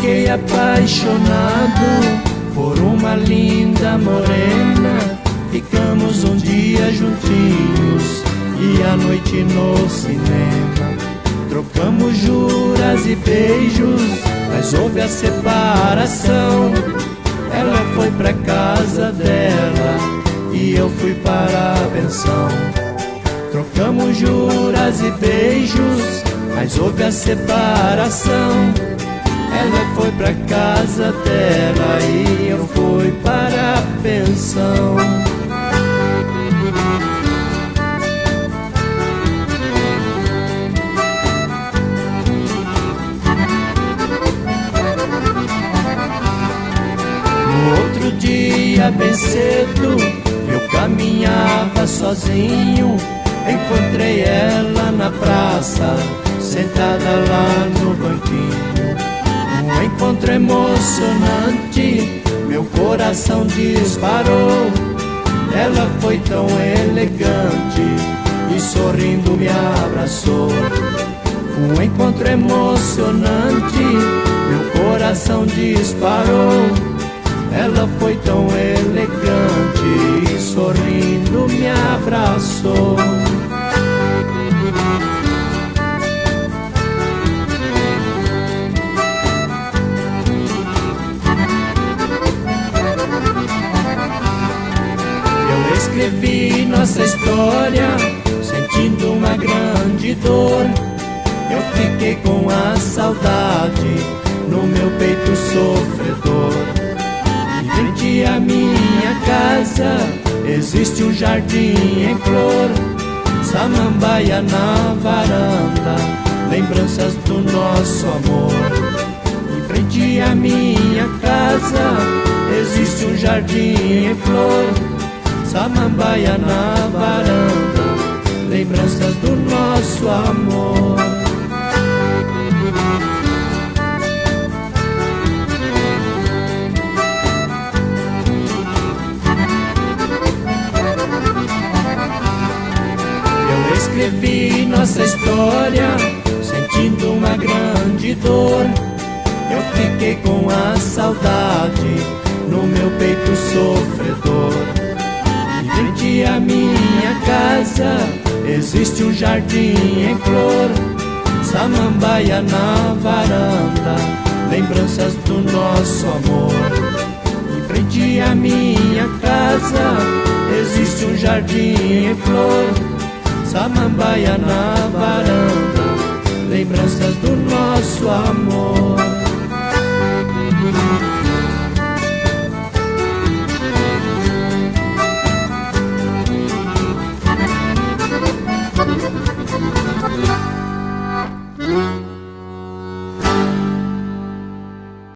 Fiquei apaixonado por uma linda morena. Ficamos um dia juntinhos e à noite no cinema. Trocamos juras e beijos, mas houve a separação. Ela foi pra casa dela e eu fui para a pensão. Trocamos juras e beijos, mas houve a separação. Ela foi pra casa dela e eu fui para a pensão. No outro dia, bem cedo, eu caminhava sozinho. Encontrei ela na praça, sentada lá no banquinho. Um encontro emocionante, meu coração disparou. Ela foi tão elegante e sorrindo me abraçou. Um encontro emocionante, meu coração disparou. Ela foi tão elegante e sorrindo me abraçou. Escrevi nossa história, sentindo uma grande dor. Eu fiquei com a saudade no meu peito sofredor. Em frente à minha casa existe um jardim em flor. Samambaia na varanda, lembranças do nosso amor. Em frente à minha casa existe um jardim em flor. Samambaia na varanda, lembranças do nosso amor. Eu escrevi nossa história, sentindo uma grande dor. Eu fiquei com a saudade no meu peito sofredor. Em frente à minha casa existe um jardim em flor. Samambaia na varanda, lembranças do nosso amor. Em frente à minha casa existe um jardim em flor. Samambaia na varanda, lembranças do nosso amor.